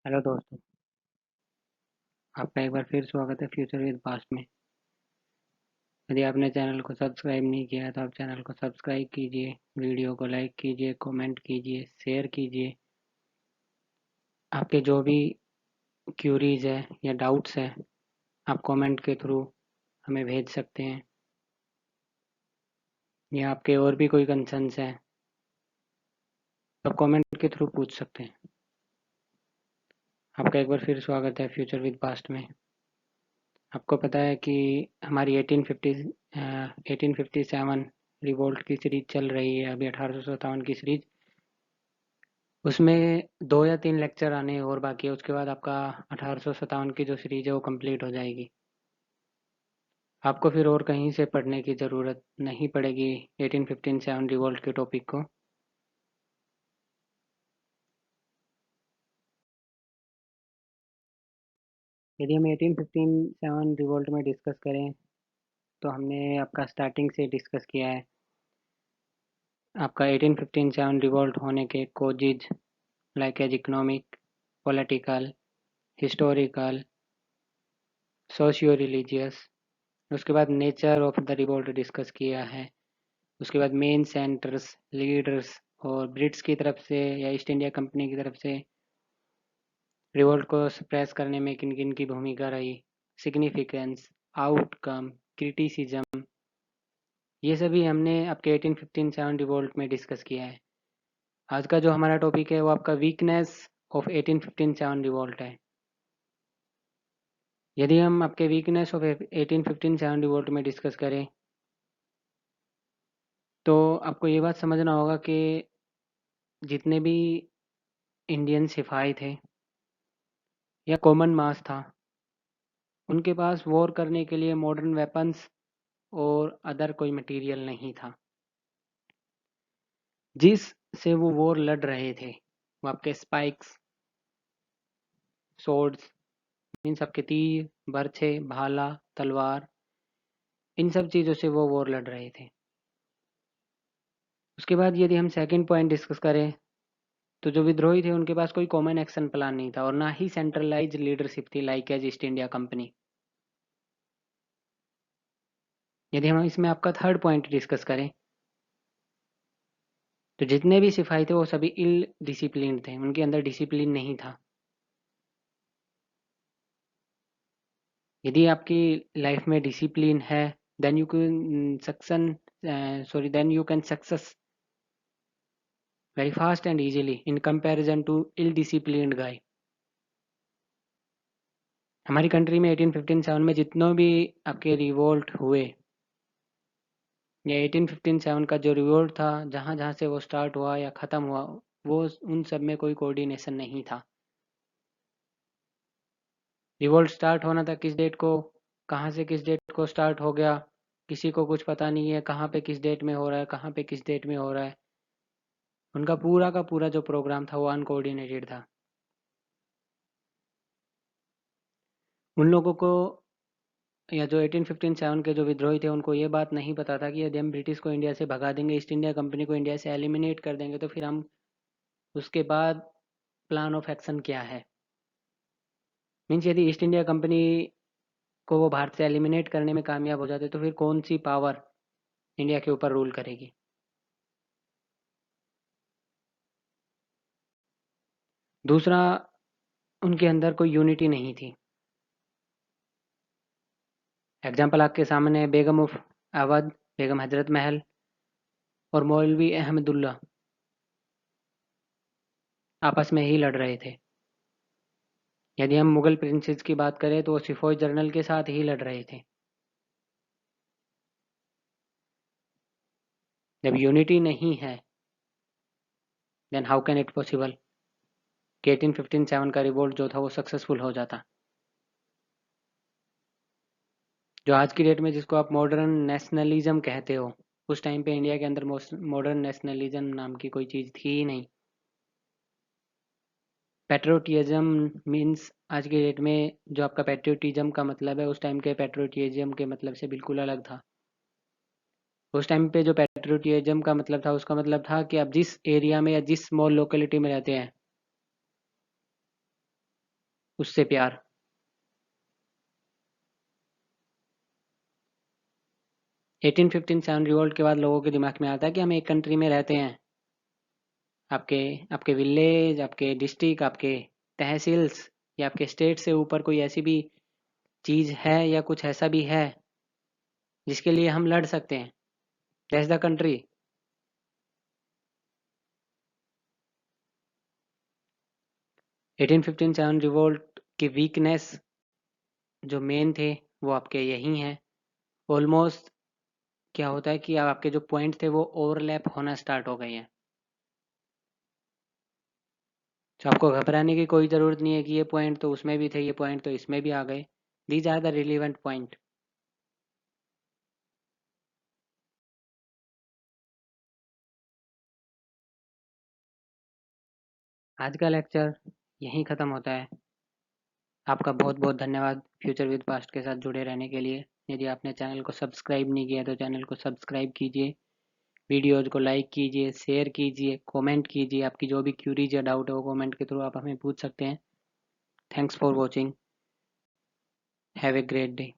Hello दोस्तों। आपका एक बार फिर स्वागत है फ्यूचर विद पास्ट में। यदि आपने चैनल को सब्सक्राइब नहीं किया है तो आप चैनल को सब्सक्राइब कीजिए, वीडियो को लाइक कीजिए, कमेंट कीजिए, शेयर कीजिए। आपके जो भी क्यूरीज है या डाउट्स है आप कमेंट के थ्रू हमें भेज सकते हैं, या आपके और भी कोई कंसर्न्स हैं तो आप कमेंट के थ्रू पूछ सकते हैं। आपका एक बार फिर स्वागत है फ्यूचर विद पास्ट में। आपको पता है कि हमारी 1857 रिवोल्ट की सीरीज चल रही है, अभी 1857 की सीरीज। उसमें 2 या 3 लेक्चर आने और बाकी है, उसके बाद आपका 1857 की जो सीरीज है वो कंप्लीट हो जाएगी। आपको फिर और कहीं से पढ़ने की ज़रूरत नहीं पड़ेगी 1857 रिवोल्ट के टॉपिक को। यदि हम 1857 रिवोल्ट में डिस्कस करें तो हमने आपका स्टार्टिंग से डिस्कस किया है। आपका 1857 रिवोल्ट होने के causes like as economic, political, historical, socio religious. उसके बाद nature of the revolt discuss किया है। उसके बाद मेन सेंटर्स, लीडर्स और ब्रिट्स की तरफ से या ईस्ट इंडिया कंपनी की तरफ से रिवोल्ट को सप्रेस करने में किन किन की भूमिका रही, सिग्निफिकेंस, आउटकम, क्रिटिसिज्म, ये सभी हमने आपके 1857 रिवोल्ट में डिस्कस किया है। आज का जो हमारा टॉपिक है वो आपका वीकनेस ऑफ 1857 रिवोल्ट है। यदि हम आपके वीकनेस ऑफ 1857 रिवोल्ट में डिस्कस करें तो आपको ये बात समझना होगा कि जितने भी इंडियन सिपाही थे या कॉमन मास था, उनके पास वॉर करने के लिए मॉडर्न वेपन्स और अदर कोई मटेरियल नहीं था। जिस से वो वॉर लड़ रहे थे वो आपके स्पाइक्स, सोर्ड्स, इन सब के तीर, बर्छे, भाला, तलवार, इन सब चीज़ों से वो वॉर लड़ रहे थे। उसके बाद यदि हम सेकंड पॉइंट डिस्कस करें तो जो विद्रोही थे उनके पास कोई कॉमन एक्शन प्लान नहीं था और ना ही सेंट्रलाइज लीडरशिप थी like as East India Company. यदि हम इसमें आपका थर्ड पॉइंट डिस्कस करें तो जितने भी सिपाही थे वो सभी इल डिसिप्लिन थे, उनके अंदर डिसिप्लिन नहीं था। यदि आपकी लाइफ में डिसिप्लिन है then you can success very fast and easily in comparison to ill disciplined guy. हमारी कंट्री में 1857 में जितनों भी आपके रिवोल्ट हुए या 1857 का जो रिवोल्ट था, जहाँ जहाँ से वो स्टार्ट हुआ या ख़त्म हुआ, वो उन सब में कोई कोऑर्डिनेशन नहीं था। रिवोल्ट स्टार्ट होना था किस डेट को, कहाँ से किस डेट को स्टार्ट हो गया, किसी को कुछ पता नहीं है कहाँ पे किस डेट में हो रहा है, कहाँ पे किस डेट में हो रहा है। उनका पूरा का पूरा जो प्रोग्राम था वो अनकोऑर्डिनेटेड था। उन लोगों को या जो 1857 के जो विद्रोही थे उनको ये बात नहीं पता था कि यदि हम ब्रिटिश को इंडिया से भगा देंगे, ईस्ट इंडिया कंपनी को इंडिया से एलिमिनेट कर देंगे तो फिर हम उसके बाद प्लान ऑफ एक्शन क्या है। मीन्स यदि ईस्ट इंडिया कंपनी को वो भारत से एलिमिनेट करने में कामयाब हो जाते तो फिर कौन सी पावर इंडिया के ऊपर रूल करेगी। दूसरा, उनके अंदर कोई यूनिटी नहीं थी। एग्जाम्पल आपके सामने है बेगम ऑफ अवध, बेगम हजरत महल और मौलवी अहमदुल्ला आपस में ही लड़ रहे थे। यदि हम मुगल प्रिंसेस की बात करें तो वो सिफोई जर्नल के साथ ही लड़ रहे थे। जब यूनिटी नहीं है then how can it possible कि 1857 का रिवोल्ट जो था वो सक्सेसफुल हो जाता। जो आज की डेट में जिसको आप मॉडर्न नेशनलिज्म कहते हो, उस टाइम पे इंडिया के अंदर मॉडर्न नेशनलिज्म नाम की कोई चीज़ थी ही नहीं। पैट्रियोटिज्म मीन्स आज की डेट में जो आपका पैट्रियोटिज्म का मतलब है उस टाइम के पैट्रियोटिज्म के मतलब से बिल्कुल अलग था। उस टाइम पे जो पैट्रियोटिज्म का मतलब था उसका मतलब था कि आप जिस एरिया में या जिस स्मॉल लोकेलिटी में रहते हैं उससे प्यार। 1857 रिवॉल्ट के बाद लोगों के दिमाग में आता है कि हम एक कंट्री में रहते हैं। आपके आपके विलेज, आपके डिस्ट्रिक्ट, आपके तहसील्स या आपके स्टेट से ऊपर कोई ऐसी भी चीज़ है या कुछ ऐसा भी है जिसके लिए हम लड़ सकते हैं। That's the country. 1857 रिवोल्ट की वीकनेस जो मेन थे वो आपके यही हैं। ऑलमोस्ट क्या होता है कि अब आपके जो पॉइंट थे वो ओवरलैप होना स्टार्ट हो गए हैं। तो आपको घबराने की कोई ज़रूरत नहीं है कि ये पॉइंट तो उसमें भी थे, ये पॉइंट तो इसमें भी आ गए। These are the relevant point. आज का लेक्चर यहीं ख़त्म होता है। आपका बहुत बहुत धन्यवाद फ्यूचर विद पास्ट के साथ जुड़े रहने के लिए। यदि आपने चैनल को सब्सक्राइब नहीं किया तो चैनल को सब्सक्राइब कीजिए, वीडियोज़ को लाइक कीजिए, शेयर कीजिए, कमेंट कीजिए। आपकी जो भी क्यूरीज या डाउट है वो कमेंट के थ्रू आप हमें पूछ सकते हैं। Thanks for watching. Have a great day.